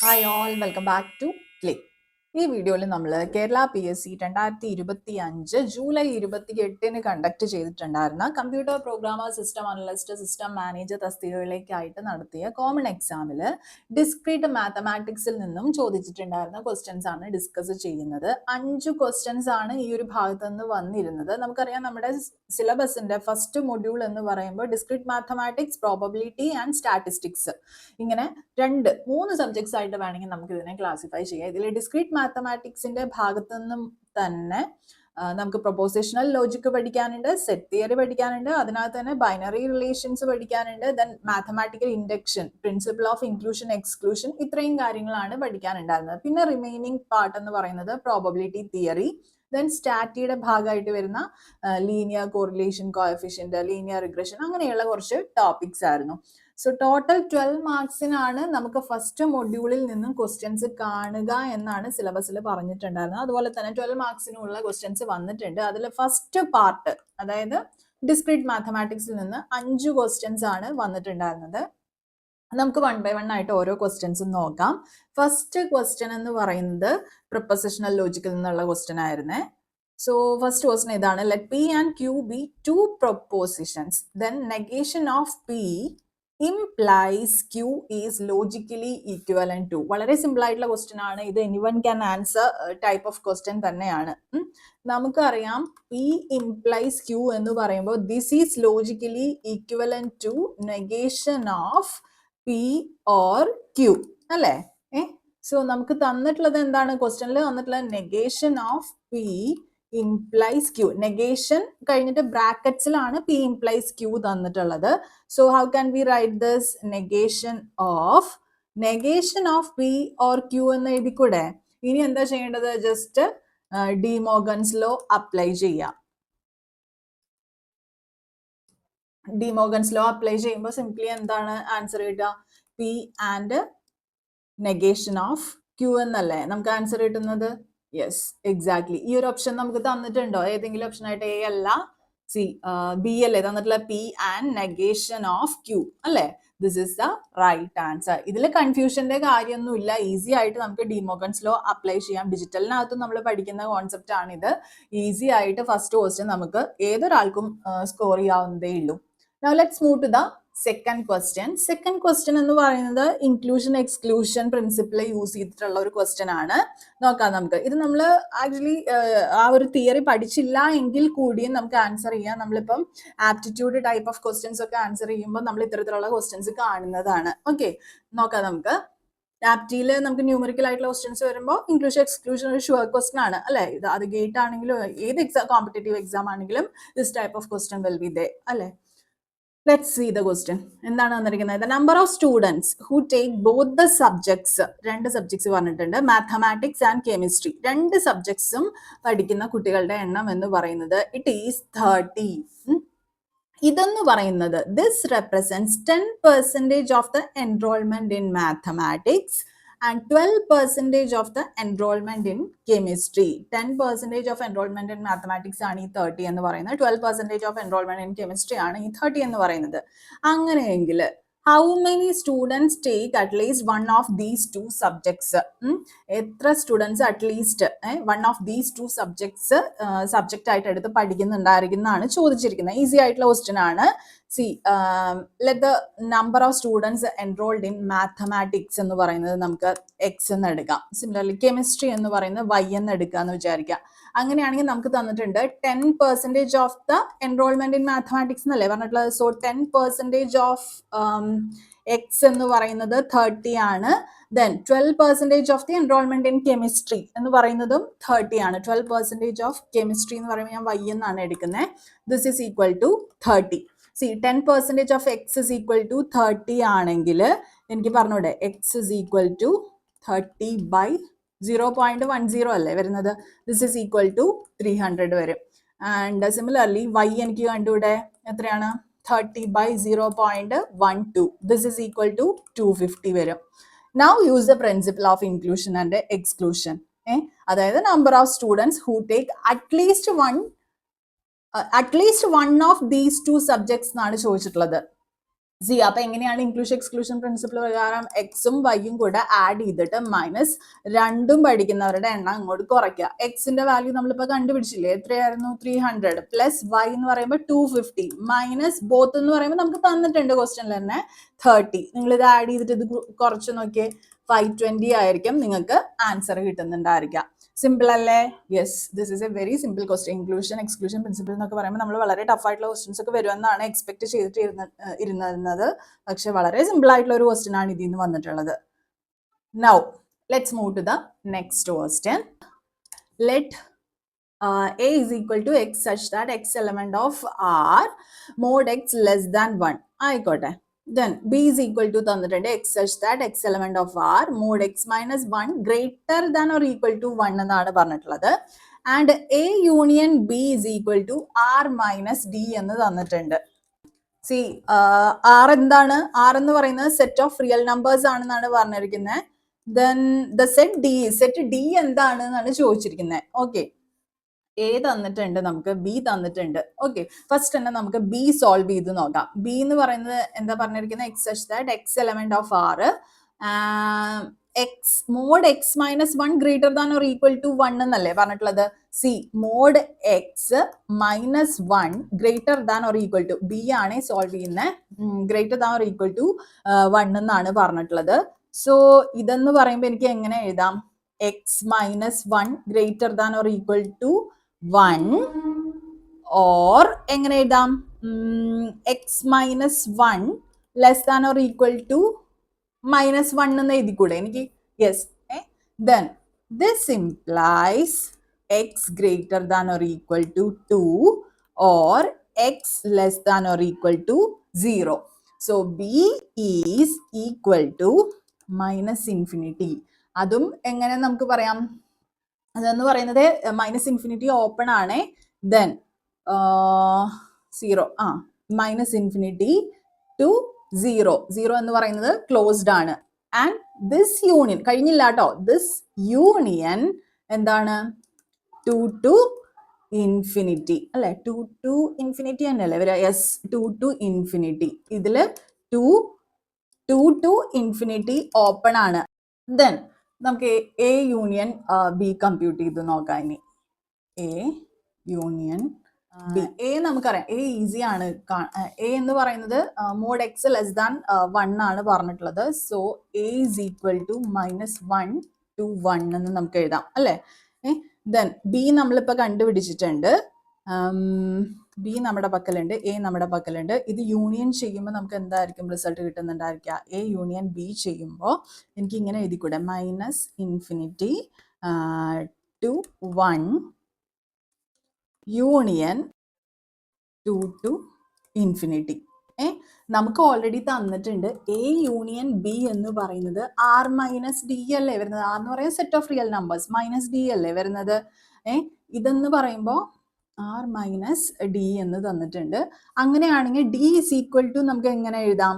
Hi all, welcome back to Click. ഈ വീഡിയോയിൽ നമ്മൾ കേരള PSC 2025 ജൂലൈ 28 കണ്ടക്ട് ചെയ്തിട്ടുണ്ടായിരുന്ന computer programmer, system analyst, system manager തസ്തികകളിലേക്കായിട്ട് നടത്തിയ കോമൺ എക്സാമിൽ ഡിസ്ക്രീറ്റ് മാത്തമാറ്റിക്സിൽ നിന്നും ചോദിച്ചിട്ടുണ്ടായിരുന്ന ക്വസ്റ്റ്യൻസ് ആണ് ഡിസ്കസ് ചെയ്യുന്നത്. 5 ക്വസ്റ്റ്യൻസ് ആണ് ഈ ഒരു ഭാഗത്ത് നിന്ന് വന്നിരുന്നത്. നമുക്കറിയാം നമ്മുടെ സിലബസിന്റെ ഫസ്റ്റ് മൊഡ്യൂൾ എന്ന് പറയുമ്പോൾ discrete mathematics, probability and statistics, ഇങ്ങനെ 3 സബ്ജക്ട്സ് ആയിട്ട് വേണമെങ്കിൽ നമുക്ക് ഇതിനെ ക്ലാസിഫൈ ചെയ്യാം. ഇതിൽ ഡിസ്ക്രീറ്റ് മാത്തമാറ്റിക്സിന്റെ ഭാഗത്തു നിന്നും തന്നെ നമുക്ക് പ്രൊപ്പോസിഷണൽ ലോജിക് പഠിക്കാനുണ്ട്, സെറ്റ് തിയറി പഠിക്കാനുണ്ട്, അതിനകത്ത് തന്നെ ബൈനറി റിലേഷൻസ് പഠിക്കാനുണ്ട്, then mathematical induction, principle of inclusion exclusion, ഇത്രയും കാര്യങ്ങളാണ് പഠിക്കാനുണ്ടായിരുന്നത്. പിന്നെ റിമൈനിങ് പാർട്ട് എന്ന് പറയുന്നത് പ്രോബബിലിറ്റി തിയറി, ദെൻ സ്റ്റാറ്റിയുടെ ഭാഗമായിട്ട് വരുന്ന linear correlation coefficient, linear regression, അങ്ങനെയുള്ള കുറച്ച് ടോപ്പിക്സ് ആയിരുന്നു. സോ ടോട്ടൽ 12 മാർക്സിനാണ് നമുക്ക് ഫസ്റ്റ് മൊഡ്യൂളിൽ നിന്നും ക്വസ്റ്റ്യൻസ് കാണുക എന്നാണ് സിലബസിൽ പറഞ്ഞിട്ടുണ്ടായിരുന്നത്. അതുപോലെ തന്നെ 12 മാർക്സിനുള്ള ക്വസ്റ്റ്യൻസ് വന്നിട്ടുണ്ട്. അതിൽ ഫസ്റ്റ് പാർട്ട്, അതായത് ഡിസ്ക്രീറ്റ് മാത്തമാറ്റിക്സിൽ നിന്ന് 5 ക്വസ്റ്റ്യൻസ് ആണ് വന്നിട്ടുണ്ടായിരുന്നത്. നമുക്ക് 1 by 1 ആയിട്ട് ഓരോ ക്വസ്റ്റ്യൻസും നോക്കാം. ഫസ്റ്റ് ക്വസ്റ്റ്യൻ എന്ന് പറയുന്നത് പ്രൊപ്പോസിഷണൽ ലോജിക്കിൽ നിന്നുള്ള ക്വസ്റ്റ്യൻ ആയിരുന്നേ. So first question ഇതാണ്, let P and Q be two propositions, then negation of P implies Q is logically equivalent to. വളരെ സിമ്പിൾ ആയിട്ടുള്ള ക്വസ്റ്റ്യൻ ആണ് ഇത്. Anyone can answer type of question തന്നെയാണ്. നമുക്കറിയാം P implies Q എന്ന് പറയുമ്പോൾ this is logically equivalent to negation of P or Q അല്ലേ? So നമുക്ക് തന്നിട്ടുള്ളത് എന്താണ്? ക്വസ്റ്റ്യനിൽ തന്നിട്ടുള്ള negation of P implies Q. Negation കഴിഞ്ഞിട്ട് ബ്രാക്കറ്റ്സിലാണ് P implies Q തന്നിട്ടുള്ളത്. So how can we write this? Negation of P or Q എന്ന് എഴുതിക്കൂടെ? ഇനി എന്താ ചെയ്യേണ്ടത്? Just de Morgan's law apply ചെയ്യാം. ഡി മോർഗൻസ് ലോ അപ്ലൈ ചെയ്യുമ്പോൾ സിംപ്ലി എന്താണ് ആൻസർ കിട്ടുക? P and negation of Q എന്നല്ലേ നമുക്ക് ആൻസർ കിട്ടുന്നത്? Yes, exactly. ഈ ഒരു ഓപ്ഷൻ നമുക്ക് തന്നിട്ടുണ്ടോ? ഏതെങ്കിലും ഓപ്ഷൻ ആയിട്ട് എ അല്ല, സി, ബി അല്ലേ തന്നിട്ടുള്ള? P and negation of Q അല്ലേ? This is the right answer. ഇതിൽ കൺഫ്യൂഷന്റെ കാര്യമൊന്നുമില്ല. ഈസി ആയിട്ട് നമുക്ക് ഡി മോർഗൻസ് ലോ അപ്ലൈ ചെയ്യാം. ഡിജിറ്റലിനകത്തും നമ്മൾ പഠിക്കുന്ന കോൺസെപ്റ്റ് ആണിത്. ഈസി ആയിട്ട് ഫസ്റ്റ് ക്വസ്റ്റ്യൻ നമുക്ക് ഏതൊരാൾക്കും സ്കോർ ചെയ്യാവുന്നതേ ഉള്ളൂ. Now let's move to the second question. Second question എന്ന് പറയുന്നത് ഇൻക്ലൂഷൻ എക്സ്ക്ലൂഷൻ പ്രിൻസിപ്പിൾ യൂസ് ചെയ്തിട്ടുള്ള ഒരു ക്വസ്റ്റ്യൻ ആണ്. നോക്കാം നമുക്ക്. ഇത് നമ്മൾ ആക്ച്വലി ആ ഒരു തിയറി പഠിച്ചില്ല എങ്കിൽ കൂടിയും നമുക്ക് ആൻസർ ചെയ്യാം. നമ്മളിപ്പം ആപ്റ്റിറ്റ്യൂഡ് ടൈപ്പ് ഓഫ് ക്വസ്റ്റ്യൻസ് ഒക്കെ ആൻസർ ചെയ്യുമ്പോൾ നമ്മൾ ഇത്തരത്തിലുള്ള ക്വസ്റ്റ്യൻസ് കാണുന്നതാണ്. ഓക്കെ, നോക്കാം നമുക്ക്. ആപ്റ്റിയിൽ നമുക്ക് ന്യൂമറിക്കൽ ആയിട്ടുള്ള ക്വസ്റ്റ്യൻസ് വരുമ്പോൾ ഇൻക്ലൂഷൻ എക്സ്ക്ലൂഷൻ ഒരു ഷുവർ ക്വസ്റ്റ്യൻ ആണ് അല്ലേ? ഇത് അത് ഗേറ്റ് ആണെങ്കിലും ഏത് എക്സാം, കോമ്പറ്റേറ്റീവ് എക്സാം ആണെങ്കിലും this type of question will be there അല്ലേ? Let's see the question. എന്താണ് തന്നിരിക്കുന്നത്? The number of students who take both the subjects, 2 subjects പറഞ്ഞിട്ടുണ്ട്, മാത്തമാറ്റിക്സ് ആൻഡ് കെമിസ്ട്രി. 2 സബ്ജക്ട്സും പഠിക്കുന്ന കുട്ടികളുടെ എണ്ണം എന്ന് പറയുന്നത് ഇറ്റ് ഈസ് 30. ഇതെന്ന് പറയുന്നത് this represents 10% of the enrolment in mathematics and 12% of the enrollment in chemistry. 10% of enrollment in mathematics ആണ് ഈ 30 എന്ന് പറയുന്നത്. 12% of enrollment in chemistry ആണ് ഈ 30 എന്ന് പറയുന്നത്. അങ്ങനെയെങ്കിൽ how many students take at least one of these 2 subjects? എത്ര students at least one of these 2 subjects subject ആയിട്ട് എടുത്ത് പഠിക്കുന്നുണ്ടായിരിക്കുന്നതാണ് ചോദിച്ചിരിക്കുന്നത്. ഈസി ആയിട്ടുള്ള ക്വസ്റ്റ്യൻ ആണ്. See, let the number of students enrolled in mathematics എന്ന് പറയുന്നത് നമുക്ക് X എന്ന് എടുക്കാം. സിമിലർലി കെമിസ്ട്രി എന്ന് പറയുന്നത് Y എന്ന് എടുക്കാന്ന് വിചാരിക്കാം. അങ്ങനെയാണെങ്കിൽ നമുക്ക് തന്നിട്ടുണ്ട് 10% of the enrolment in mathematics എന്നല്ലേ പറഞ്ഞിട്ടുള്ളത്. സോ 10% ഓഫ് X എന്ന് പറയുന്നത് 30 ആണ്. Then 12% of the enrolment in chemistry എന്ന് പറയുന്നതും 30 ആണ്. 12% ഓഫ് കെമിസ്ട്രി എന്ന് പറയുമ്പോൾ ഞാൻ Y എന്നാണ് എടുക്കുന്നത്. This is equal to 30. See, 10% of X is equal to 30 ആണെങ്കിൽ എനിക്ക് പറഞ്ഞൂടെ X is equal to 30 by 0.10 അല്ലേ വരുന്നത്? ദിസ് ഈസ് ഈക്വൽ ടു 300 വരും. ആൻഡ് സിമിലർലി Y എനിക്ക് കണ്ടുകൂടെ എത്രയാണ്? 30 by 0.12. This is equal to 250 വരും. Now use the principle of inclusion and exclusion. അതായത് number of students who take at least one of these 2 subjects എന്നാണ് ചോദിച്ചിട്ടുള്ളത്. C അപ്പൊ എങ്ങനെയാണ് inclusion exclusion principle പ്രകാരം എക്സും വൈയും കൂടെ ആഡ് ചെയ്തിട്ട് മൈനസ് രണ്ടും പഠിക്കുന്നവരുടെ എണ്ണം അങ്ങോട്ട് കുറയ്ക്കുക. എക്സിന്റെ വാല്യൂ നമ്മളിപ്പോ കണ്ടുപിടിച്ചില്ലേ, എത്രയായിരുന്നു? 300 പ്ലസ് വൈ എന്ന് പറയുമ്പോൾ 250 മൈനസ് ബോത്ത് എന്ന് പറയുമ്പോൾ നമുക്ക് തന്നിട്ടുണ്ട് ക്വസ്റ്റ്യനിൽ തന്നെ 30. നിങ്ങൾ ഇത് ആഡ് ചെയ്തിട്ട് ഇത് കുറച്ച് നോക്കിയേ, 520 ആയിരിക്കും നിങ്ങൾക്ക് ആൻസർ കിട്ടുന്നുണ്ടായിരിക്കാം. സിമ്പിൾ അല്ലേ? Yes, this is A very simple question. Inclusion exclusion principle എന്നൊക്കെ പറയുമ്പോൾ നമ്മൾ വളരെ ടഫ് ആയിട്ടുള്ള ക്വസ്റ്റ്യൻസ് ഒക്കെ വരുമെന്നാണ് എക്സ്പെക്ട് ചെയ്തിട്ട് ഇരുന്നത്. പക്ഷെ വളരെ സിമ്പിൾ ആയിട്ടുള്ള ഒരു ക്വസ്റ്റ്യൻ ആണ് ഇതിൽ നിന്ന് വന്നിട്ടുള്ളത്. Now let's move to the next question. Let a is equal to x such that x element of R mod x less than 1 ആയിക്കോട്ടെ. Then b is equal to തന്നിട്ടുണ്ട് x such that x element of R mod x minus 1 greater than or equal to 1 എന്നാണ് പറഞ്ഞിട്ടുള്ളത്. And a union b is equal to R minus d എന്ന് തന്നിട്ടുണ്ട്. C R എന്താണ്? R എന്ന് പറയുന്നത് set of real numbers ആണെന്നാണ് പറഞ്ഞിരിക്കുന്നത്. Then the set d എന്താണ് എന്നാണ് ചോദിച്ചിരിക്കുന്നത്. ഓക്കെ, എ തന്നിട്ടുണ്ട്, നമുക്ക് ബി തന്നിട്ടുണ്ട്. ഓക്കെ, ഫസ്റ്റ് തന്നെ നമുക്ക് ബി സോൾവ് ചെയ്ത് നോക്കാം. ബി എന്ന് പറയുന്നത് എന്താ പറഞ്ഞിരിക്കുന്നത്? X such that X element of R X mod X minus 1 greater than or equal to 1 എന്നല്ലേ പറഞ്ഞിട്ടുള്ളത്. C mod X minus 1 greater than or equal to, B ആണ് സോൾവ് ചെയ്യുന്നത്, greater than or equal to 1 എന്നാണ് പറഞ്ഞിട്ടുള്ളത്. So ഇതെന്ന് പറയുമ്പോൾ എനിക്ക് എങ്ങനെ എഴുതാം? X minus 1 greater than or equal to 1 or എങ്ങനെ എഴുതാം? X minus 1 less than or equal to minus 1 എന്ന് എഴുതിക്കൂടെ എനിക്ക്? Yes. Then this implies X greater than or equal to 2 or X less than or equal to 0. So B is equal to minus infinity. അതും എങ്ങനെ നമുക്ക് പറയാം? അതെന്ന് പറയുന്നത് minus infinity open ആണ്, ദെൻ 0 മൈനസ് ഇൻഫിനിറ്റി ടു 0 എന്ന് പറയുന്നത് closed ആണ്. ആൻഡ് ദിസ് യൂണിയൻ കഴിഞ്ഞില്ല കേട്ടോ, ദിസ് യൂണിയൻ എന്താണ്? 2 to ഇൻഫിനിറ്റി അല്ലെ? 2 to ഇൻഫിനിറ്റി തന്നെയല്ലേ വരിക? Yes, 2 to infinity. ഇതില് 2 to ഇൻഫിനിറ്റി ഓപ്പൺ ആണ്. ദെൻ നമുക്ക് എ യൂണിയൻ ബി കമ്പ്യൂട്ട് ചെയ്ത് നോക്കാം. ഇനി എ യൂണിയൻ ബി. എ നമുക്കറിയാം, എ ഈസി ആണ്. എ എന്ന് പറയുന്നത് മോഡ് എക്സ് ലെസ് ദാൻ 1 ആണ് പറഞ്ഞിട്ടുള്ളത്. So A is equal to minus 1 to 1 എന്ന് നമുക്ക് എഴുതാം അല്ലേ? ദെൻ ബി നമ്മളിപ്പോൾ കണ്ടുപിടിച്ചിട്ടുണ്ട്. ബി നമ്മുടെ പക്കലുണ്ട്, എ നമ്മുടെ പക്കലുണ്ട്. ഇത് യൂണിയൻ ചെയ്യുമ്പോൾ നമുക്ക് എന്തായിരിക്കും റിസൾട്ട് കിട്ടുന്നുണ്ടായിരിക്കുക? എ യൂണിയൻ ബി ചെയ്യുമ്പോൾ എനിക്ക് ഇങ്ങനെ എഴുതിക്കൂടെ? Minus infinity to 1 union 2 to infinity. നമുക്ക് ഓൾറെഡി തന്നിട്ടുണ്ട് എ യൂണിയൻ ബി എന്ന് പറയുന്നത് ആർ മൈനസ് ഡി അല്ലേ വരുന്നത്? ആർ എന്ന് പറയുന്നത് set of real numbers, minus D അല്ലേ വരുന്നത്? ഇതെന്ന് പറയുമ്പോൾ ആർ മൈനസ് ഡി എന്ന് തന്നിട്ടുണ്ട്. അങ്ങനെയാണെങ്കിൽ ഡി ഇസ് ഈക്വൽ ടു നമുക്ക് എങ്ങനെ എഴുതാം?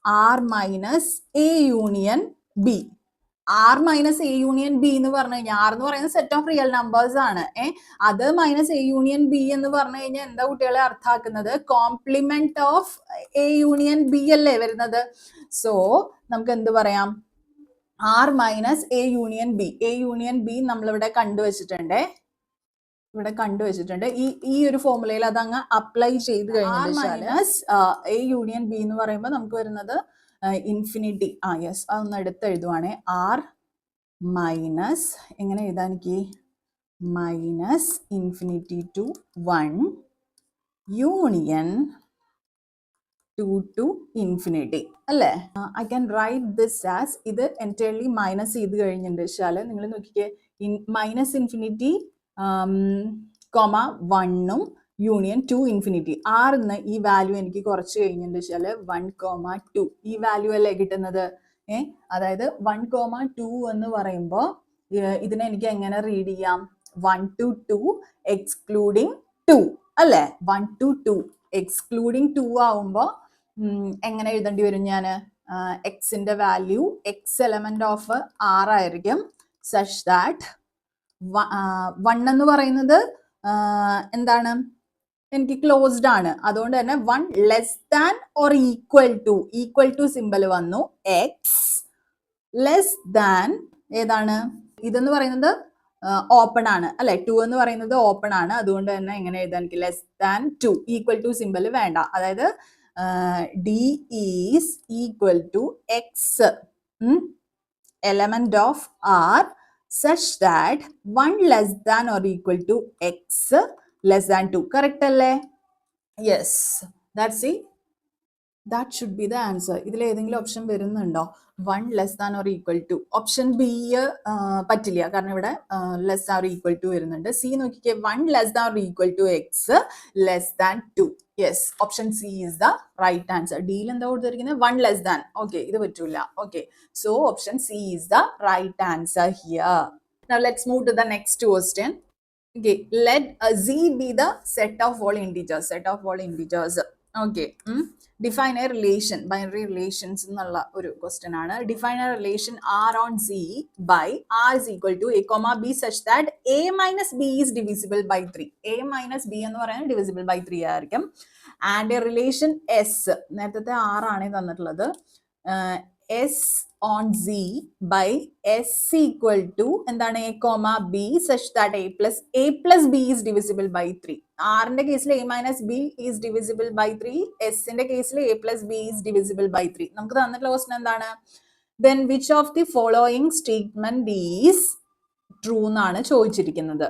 R minus A union B. R minus A union B എന്ന് പറഞ്ഞു കഴിഞ്ഞാൽ ആർ എന്ന് പറയുന്നത് സെറ്റ് ഓഫ് റിയൽ നമ്പേഴ്സ് ആണ്. അത് മൈനസ് എ യൂണിയൻ ബി എന്ന് പറഞ്ഞു കഴിഞ്ഞാൽ എന്താ കുട്ടികളെ അർത്ഥാക്കുന്നത്? Complement of A union B അല്ലേ വരുന്നത്? സോ നമുക്ക് എന്ത് പറയാം? R minus A union B. A union B നമ്മളിവിടെ കണ്ടുവച്ചിട്ടുണ്ട്, ഈ ഒരു ഫോർമുലയിൽ അതങ്ങ് അപ്ലൈ ചെയ്ത് കഴിഞ്ഞാൽ എ യൂണിയൻ ബി എന്ന് പറയുമ്പോൾ നമുക്ക് വരുന്നത് ഇൻഫിനിറ്റി. യെസ്, അതൊന്ന് എടുത്ത് എഴുതുവാണേ. ആർ മൈനസ് എങ്ങനെ എഴുതാൻ എനിക്ക്? Minus infinity to 1 union 2 to infinity അല്ലേ? I can write this as, ഇത് എൻറ്റയർലി മൈനസ് ചെയ്ത് കഴിഞ്ഞിട്ടുണ്ട് വെച്ചാൽ നിങ്ങൾ നോക്കിക്കേ, മൈനസ് ഇൻഫിനിറ്റി 1ഉം യൂണിയൻ 2 ഇൻഫിനിറ്റി. ആറിന്ന് ഈ വാല്യൂ എനിക്ക് കുറച്ച് കഴിഞ്ഞിട്ട് വെച്ചാൽ 1,2 ഈ വാല്യൂ അല്ലേ കിട്ടുന്നത്? അതായത് 1,2 എന്ന് പറയുമ്പോൾ ഇതിനെ എനിക്ക് എങ്ങനെ റീഡ് ചെയ്യാം? 1 to 2 എക്സ്ക്ലൂഡിങ് 2 അല്ലേ? 1 to 2 എക്സ്ക്ലൂഡിങ് 2 ആവുമ്പോൾ എങ്ങനെ എഴുതേണ്ടി വരും? ഞാൻ എക്സിന്റെ value X element of R ആയിരിക്കും, സച്ച് ദാറ്റ് 1 എന്ന് പറയുന്നത് എന്താണ്? എനിക്ക് ക്ലോസ്ഡ് ആണ്, അതുകൊണ്ട് തന്നെ 1 less than or equal to symbol വന്നു. എക്സ് ലെസ് ദാൻ ഏതാണ് ഇതെന്ന് പറയുന്നത് ഓപ്പൺ ആണ് അല്ലെ, 2 എന്ന് പറയുന്നത് ഓപ്പൺ ആണ്, അതുകൊണ്ട് തന്നെ എങ്ങനെ എഴുതാൻ എനിക്ക് less than 2, equal to symbol വേണ്ട. അതായത് D is equal to X element of R such that 1 less than or equal to x less than 2. Correct alle? Yes, that's it. That should be the answer. ഇതിൽ ഏതെങ്കിലും option വരുന്നുണ്ടോ? 1 less than or equal to. Option B പറ്റില്ല, കാരണം ഇവിടെ less than or equal to വരുന്നുണ്ട്. C നോക്കിക്കേ, 1 less than or equal to x less than 2. Yes, option C is the right answer. ഡിയിൽ എന്താ കൊടുത്തിരിക്കുന്നത്? 1 less than. ഓക്കെ, ഇത് പറ്റൂല. Okay, so option C is the right answer here. Now let's move to the next question. Okay, let z be the set of all integers. Okay, define a relation, binary relations എന്നുള്ള ഒരു question ആണ്. Define a relation r on z by r is equal to a comma b such that a minus b is divisible by 3. a minus b എന്ന് പറയുന്നത് divisible by 3 ആയിരിക്കും. And a relation s, നേരത്തെ r ആണ് തന്നിട്ടുള്ളത്, s on z by s equal to എന്താണ് a comma b such that a plus b is divisible by 3. r ന്റെ കേസിൽ a minus b is divisible by 3, s ന്റെ കേസിൽ a plus b is divisible by 3. നമുക്ക് തന്നിട്ടുള്ള question എന്താണ്? Then which of the following statement is true എന്നാണ് ചോദിച്ചിരിക്കുന്നത്.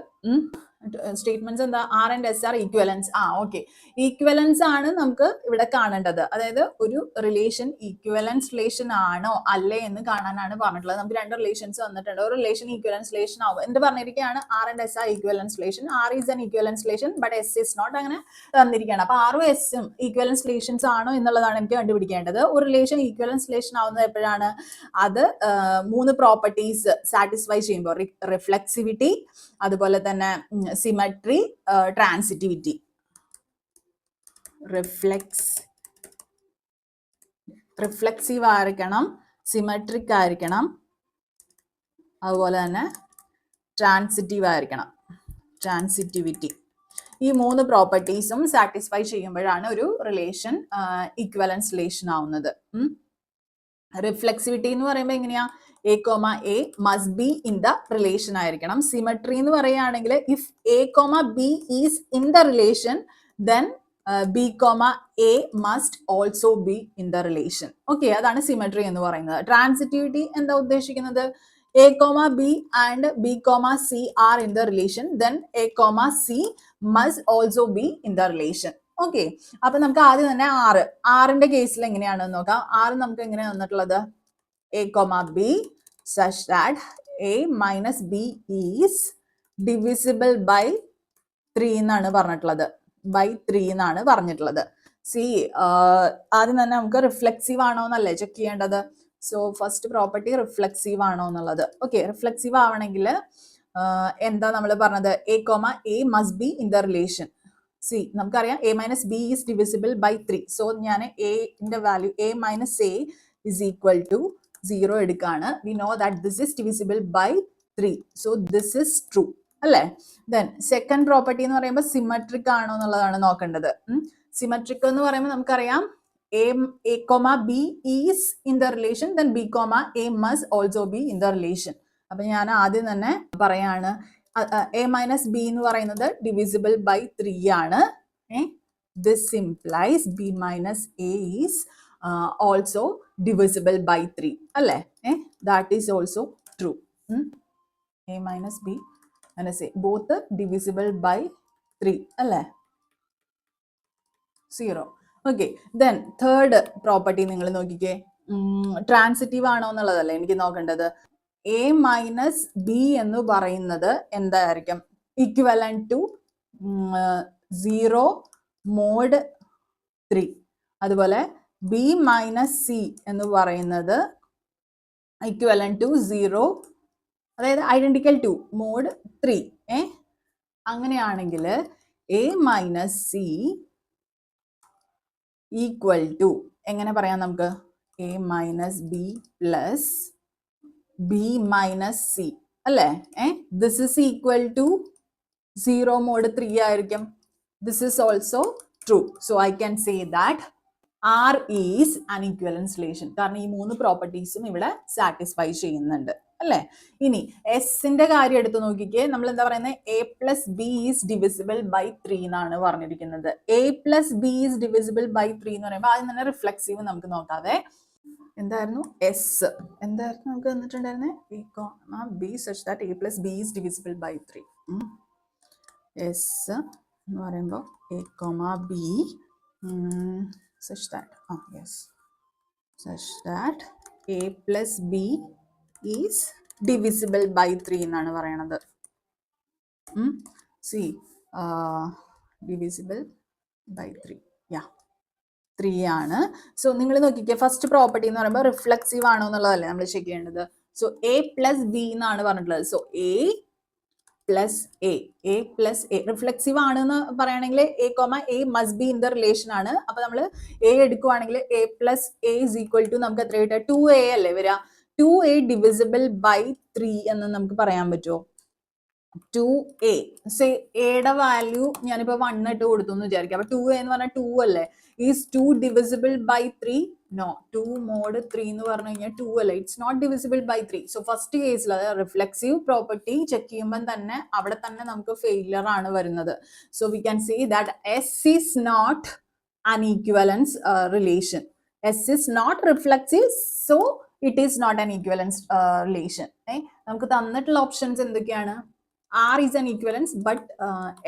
Statements എന്താ? R and S are equivalence. Okay, equivalence ആണ് നമുക്ക് ഇവിടെ കാണേണ്ടത്. അതായത് ഒരു റിലേഷൻ ഈക്വലൻസ് റിലേഷൻ ആണോ അല്ലേ എന്ന് കാണാനാണ് പറഞ്ഞിട്ടുള്ളത്. നമുക്ക് രണ്ട് റിലേഷൻസ് വന്നിട്ടുണ്ട്. ഒരു റിലേഷൻ ഈക്വലൻസ് റിലേഷൻ ആവും എന്ത് പറഞ്ഞിരിക്കുകയാണ്? R and S are equivalence relation. R is an equivalence relation but S is not. അങ്ങനെ തന്നിരിക്കുകയാണ്. അപ്പൊ ആറും എസും ഈക്വലൻസ് റിലേഷൻസ് ആണോ എന്നുള്ളതാണ് എനിക്ക് കണ്ടുപിടിക്കേണ്ടത്. ഒരു റിലേഷൻ ഈക്വലൻസ് റിലേഷൻ ആവുന്നത് എപ്പോഴാണ്? അത് 3 പ്രോപ്പർട്ടീസ് സാറ്റിസ്ഫൈ ചെയ്യുമ്പോൾ, റിഫ്ലെക്സിവിറ്റി, അതുപോലെ തന്നെ സിമട്രി, ട്രാൻസിറ്റിവിറ്റി. റിഫ്ലെക്സീവ് ആയിരിക്കണം, സിമട്രിക് ആയിരിക്കണം, അതുപോലെ തന്നെ ട്രാൻസിറ്റീവ് ആയിരിക്കണം, ട്രാൻസിറ്റിവിറ്റി. ഈ 3 പ്രോപ്പർട്ടീസും സാറ്റിസ്ഫൈ ചെയ്യുമ്പോഴാണ് ഒരു റിലേഷൻ ഈക്വലൻസ് റിലേഷൻ ആവുന്നത്. റിഫ്ലെക്സിവിറ്റി എന്ന് പറയുമ്പോൾ എങ്ങനെയാ? a comma a must be in the relation ആയിരിക്കണം. സിമട്രി എന്ന് പറയുകയാണെങ്കിൽ if a comma b is in the relation then b comma a must also be in the relation. Okay, അതാണ് symmetry എന്ന് പറയുന്നത്. ട്രാൻസിറ്റിവിറ്റി എന്താ ഉദ്ദേശിക്കുന്നത്? a comma b and b comma c are in the relation then a comma c must also be in the relation. Okay, അപ്പൊ നമുക്ക് ആദ്യം തന്നെ ആറിന്റെ കേസിൽ എങ്ങനെയാണെന്ന് നോക്കാം. ആറ് നമുക്ക് എങ്ങനെയാണ് തന്നിട്ടുള്ളത്? a comma b such that a minus b is divisible by 3 എന്നാണ് പറഞ്ഞിട്ടുള്ളത്. by 3 എന്നാണ് പറഞ്ഞിട്ടുള്ളത്. സി ആദ്യം തന്നെ നമുക്ക് റിഫ്ലെക്സീവ് ആണോ എന്നല്ലേ ചെക്ക് ചെയ്യേണ്ടത്. സോ ഫസ്റ്റ് പ്രോപ്പർട്ടി റിഫ്ലെക്സീവ് ആണോ എന്നുള്ളത്. ഓക്കെ, റിഫ്ലെക്സീവ് ആവണമെങ്കിൽ എന്താ നമ്മൾ പറഞ്ഞത്? a comma a must be in the relation. C നമുക്കറിയാം a minus b is divisible by 3. So ഞാൻ a ന്റെ value a minus a is equal to 0 എടുക്കാണ്. We know that this is divisible by 3. So this is true. അല്ലേ? Then second property എന്ന് പറയുമ്പോൾ symmetric ആണോ എന്നുള്ളതാണ് നോക്കേണ്ടത്. Symmetric എന്ന് പറയുമ്പോൾ നമുക്കറിയാം a comma b is in the relation then b comma a must also be in the relation. അപ്പൊ ഞാൻ ആദ്യം തന്നെ പറയാണ് a minus b എന്ന് പറയുന്നത് divisible by 3 ആണ്. This implies b minus a is also divisible by 3 അല്ലേ? That is also true. a minus b and say both divisible by 3 അല്ലേ? 0. Okay, then third property നിങ്ങൾ നോക്കിക്കേ, ട്രാൻസിറ്റീവ് ആണോ എന്നുള്ളതല്ലേ എനിക്ക് നോക്കേണ്ടത്. a minus b എന്ന് പറയുന്നത് എന്തായിരിക്കും? Equivalent to 0 mod 3. അതുപോലെ b minus c എന്ന് പറയുന്നത് ഇക്വലന്റ് ടു 0, അതായത് ഐഡന്റിക്കൽ ടു mod 3. അങ്ങനെയാണെങ്കിൽ a minus c equal to എങ്ങനെ പറയാം നമുക്ക്? a minus b plus b minus c അല്ലേ? This is equal to 0 mod 3 ആയിരിക്കും. This is also true. So I can say that R is an equivalence relation. കാരണം ഈ മൂന്ന് പ്രോപ്പർട്ടീസും ഇവിടെ satisfy ചെയ്യുന്നുണ്ട് അല്ലേ? ഇനി എസിന്റെ കാര്യം എടുത്ത് നോക്കിക്കേ, നമ്മൾ എന്താ പറയുന്നത്, A plus B is divisible by 3 എന്നാണ് പറഞ്ഞിരിക്കുന്നത്. A plus B is divisible by 3 എന്ന് പറയുമ്പോൾ ആദ്യം തന്നെ റിഫ്ലെക്സീവ് നമുക്ക് നോക്കാതെ എന്തായിരുന്നു, എസ് എന്തായിരുന്നു നമുക്ക് തന്നിട്ടുണ്ടായിരുന്നത്, A comma B such that A plus B is divisible by 3. S എന്ന് പറയുമ്പോൾ A comma B such that yes, such that a plus b is divisible by 3 എന്നാണ് പറയണത്. See, divisible by 3, yeah, 3 ആണ്. So നിങ്ങൾ നോക്കിക്കേ, first property എന്ന് പറയുമ്പോൾ reflexive ആണോ എന്നുള്ളതല്ലേ നമ്മൾ ചെക്ക് ചെയ്യേണ്ടത്. സോ എ പ്ലസ് ബി എന്നാണ് പറഞ്ഞിട്ടുള്ളത്. So A plus A plus A reflexive ആണെന്ന് പറയുകയാണെങ്കിൽ A comma A must be in the relation ആണ്. അപ്പൊ നമ്മൾ എ എടുക്കുവാണെങ്കിൽ A plus A is equal to നമുക്ക് എത്ര കിട്ടുക, 2a അല്ലേ വരിക. 2a ഡിവിസിബിൾ ബൈ 3 എന്ന് നമുക്ക് പറയാൻ പറ്റുമോ? 2a സേ എയുടെ വാല്യൂ ഞാനിപ്പോ 1 ഇട്ട് കൊടുത്തു എന്ന് വിചാരിക്കാം. അപ്പൊ 2a എന്ന് പറഞ്ഞാൽ 2 അല്ലേ. Is 2 divisible by 3? No. 2 mod 3 എന്ന് പറഞ്ഞു കഴിഞ്ഞാൽ 2 അല്ലേ. It's not divisible by 3. So first കേസിൽ റിഫ്ലെക്സീവ് പ്രോപ്പർട്ടി ചെക്ക് ചെയ്യുമ്പോൾ തന്നെ അവിടെ തന്നെ നമുക്ക് ഫെയിലിയർ ആണ് വരുന്നത്. So we can say that S is not an equivalence relation. S is not reflexive, so it is not an equivalence relation. നമുക്ക് തന്നിട്ടുള്ള ഓപ്ഷൻസ് എന്തൊക്കെയാണ്? R is an equivalence, but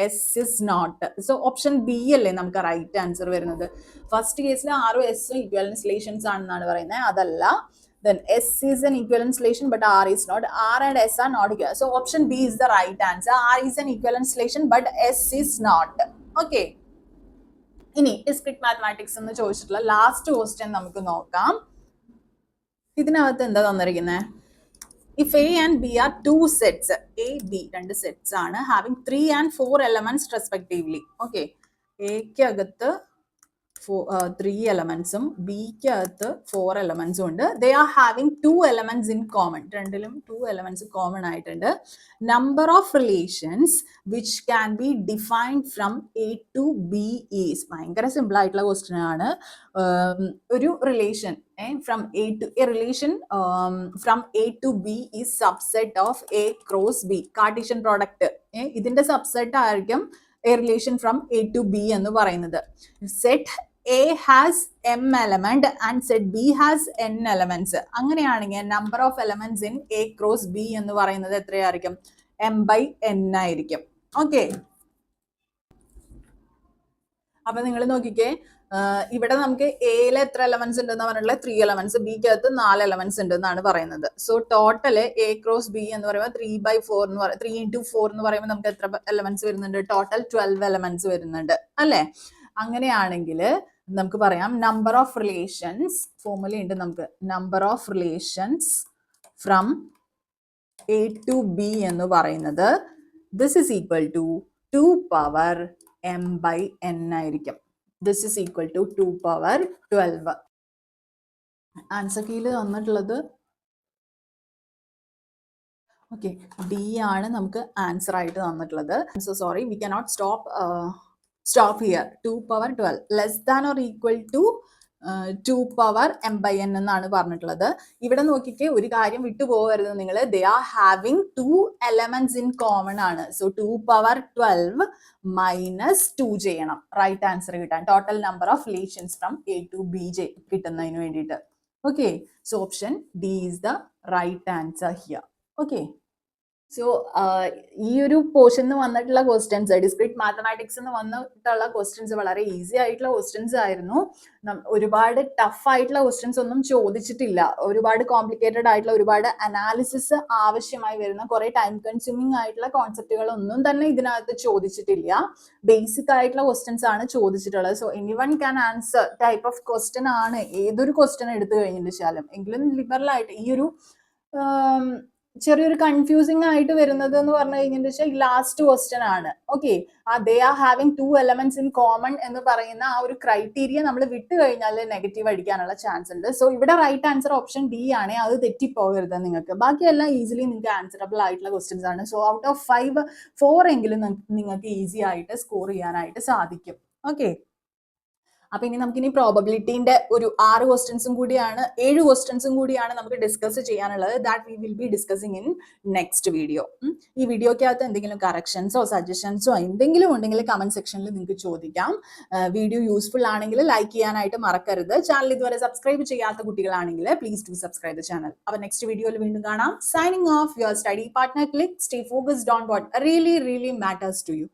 S is not. So option B അല്ലേ നമുക്ക് right answer വരുന്നത്. First കേസിൽ R ഉം S ഉം equivalence relations ആണെന്നാണ് പറയുന്നത്. അതല്ല. Then S is an equivalence relation, but R is not. R and S are not equivalent. So option B is the right answer. R is an equivalence relation, but S is not. Okay. ഇനി discrete mathematics എന്ന് ചോദിച്ചിട്ടുള്ള last question നമുക്ക് നോക്കാം. ഇതിനകത്ത് എന്താ തന്നിരിക്കുന്നത്? If A and B are two sets, A, B, രണ്ട് sets ആണ്, having 3 and 4 elements respectively. Okay, Aക്ക് അകത്ത് 3 elements ഉം Bക്ക് അകത്ത് 4 elements ഉണ്ട്. They are having 2 elements in common. രണ്ടിലും 2 elements common ആയിട്ടുണ്ട്. Number of relations which can be defined from A to B is. ഭയങ്കര simple ആയിട്ടുള്ള ക്വസ്റ്റ്യൻ ആണ്. ഒരു relation from A to a relation from A to B is subset of A cross B. Cartesian product. ഇതിന്റെ subset ആയിരിക്കും a relation from A to B എന്ന് പറയുന്നത്. Set A has m element and set B has n elements. അങ്ങനെയാണെങ്കിൽ number of elements in A cross B എന്ന് പറയുന്നത് എത്രയായിരിക്കും? m/n ആയിരിക്കും. Okay, അപ്പൊ നിങ്ങൾ നോക്കിക്കേ, ഇവിടെ നമുക്ക് എയിൽ എത്ര എലമെന്റ്സ് ഉണ്ടെന്ന് പറഞ്ഞിട്ടുള്ള 3 എലമെന്റ്സ്, ബിക്ക് അകത്ത് 4 എലമെന്റ്സ് ഉണ്ട് എന്നാണ് പറയുന്നത്. So total A cross B എന്ന് പറയുമ്പോൾ 3/4 എന്ന് പറയുന്നത് 3 into 4 എന്ന് പറയുമ്പോൾ നമുക്ക് എത്ര എലമെന്റ്സ് വരുന്നുണ്ട്? ടോട്ടൽ 12 എലമെന്റ്സ് വരുന്നുണ്ട് അല്ലേ? അങ്ങനെയാണെങ്കിൽ നമുക്ക് പറയാം നമ്പർ ഓഫ് റിലേഷൻസ്, ഫോർമുല ഉണ്ട് നമുക്ക്, number of relations from A to B എന്ന് പറയുന്നത് this is equal to 2 power m/n ആയിരിക്കും. This is equal to 2 power 12. Answer കീയിൽ തന്നിട്ടുള്ളത് ഓക്കെ ഡി ആണ് നമുക്ക് ആൻസർ ആയിട്ട് തന്നിട്ടുള്ളത്. So sorry, we cannot stop here. 2 power 12 less than or equal to 2 power m/n എന്നാണ് പറഞ്ഞിട്ടുള്ളത്. ഇവിടെ നോക്കിക്കേ, ഒരു കാര്യം വിട്ടുപോകരുത് നിങ്ങൾ. They are having 2 elements in common ആണ്. സോ 2 power 12 മൈനസ് 2 ചെയ്യണം റൈറ്റ് ആൻസർ കിട്ടാൻ. Total number of relations from A to B കിട്ടുന്നതിന് വേണ്ടിയിട്ട്. Okay, so option D is the right answer here. Okay, so ഈ ഒരു പോർഷൻ വന്നിട്ടുള്ള questions, discrete mathematics എന്ന് വന്നിട്ടുള്ള ക്വസ്റ്റ്യൻസ് വളരെ ഈസി ആയിട്ടുള്ള ക്വസ്റ്റ്യൻസ് ആയിരുന്നു. ഒരുപാട് ടഫ് ആയിട്ടുള്ള ക്വസ്റ്റ്യൻസ് ഒന്നും ചോദിച്ചിട്ടില്ല. ഒരുപാട് കോംപ്ലിക്കേറ്റഡ് ആയിട്ടുള്ള, ഒരുപാട് അനാലിസിസ് ആവശ്യമായി വരുന്ന, കുറെ ടൈം കൺസ്യൂമിങ് ആയിട്ടുള്ള കോൺസെപ്റ്റുകളൊന്നും തന്നെ ഇതിനകത്ത് ചോദിച്ചിട്ടില്ല. ബേസിക് ആയിട്ടുള്ള ക്വസ്റ്റ്യൻസ് ആണ് ചോദിച്ചിട്ടുള്ളത്. So anyone can answer type of question ആണ് ഏതൊരു ക്വസ്റ്റ്യൻ എടുത്തു കഴിഞ്ഞിട്ടാലും. എങ്കിലും ലിബറൽ ആയിട്ട് ഈ ഒരു ചെറിയൊരു കൺഫ്യൂസിംഗ് ആയിട്ട് വരുന്നത് എന്ന് പറഞ്ഞു കഴിഞ്ഞാൽ ലാസ്റ്റ് ക്വസ്റ്റ്യൻ ആണ്. Okay, they are having 2 elements in common എന്ന് പറയുന്ന ആ ഒരു ക്രൈറ്റീരിയ നമ്മൾ വിട്ട് കഴിഞ്ഞാൽ നെഗറ്റീവ് അടിക്കാനുള്ള ചാൻസ് ഉണ്ട്. സോ ഇവിടെ റൈറ്റ് ആൻസർ ഓപ്ഷൻ ഡി ആണ്. അത് തെറ്റിപ്പോകരുത് നിങ്ങൾക്ക്. ബാക്കിയെല്ലാം ഈസിലി നിങ്ങൾക്ക് ആൻസറബിൾ ആയിട്ടുള്ള ക്വസ്റ്റ്യൻസ് ആണ്. സോ ഔട്ട് ഓഫ് 5 4 എങ്കിലും നിങ്ങൾക്ക് ഈസി ആയിട്ട് സ്കോർ ചെയ്യാനായിട്ട് സാധിക്കും. ഓക്കെ, അപ്പൊ ഇനി നമുക്കിനി പ്രോബബിലിറ്റിന്റെ ഒരു 6 ക്വസ്റ്റ്യൻസും കൂടിയാണ് 7 ക്വസ്റ്റ്യൻസും കൂടിയാണ് നമുക്ക് ഡിസ്കസ് ചെയ്യാനുള്ളത്. That we will be discussing in next video. ഈ വീഡിയോക്കകത്ത് എന്തെങ്കിലും കറക്ഷൻസോ സജഷൻസോ എന്തെങ്കിലും ഉണ്ടെങ്കിൽ കമന്റ് സെക്ഷനിൽ നിങ്ങൾക്ക് ചോദിക്കാം. വീഡിയോ യൂസ്ഫുൾ ആണെങ്കിൽ ലൈക്ക് ചെയ്യാനായിട്ട് മറക്കരുത്. ചാനൽ ഇതുവരെ സബ്സ്ക്രൈബ് ചെയ്യാത്ത കുട്ടികളാണെങ്കിൽ please do subscribe the channel. അപ്പോൾ നെക്സ്റ്റ് വീഡിയോയിൽ വീണ്ടും കാണാം. Signing off, your study partner Click. Stay focused on what really matters to U.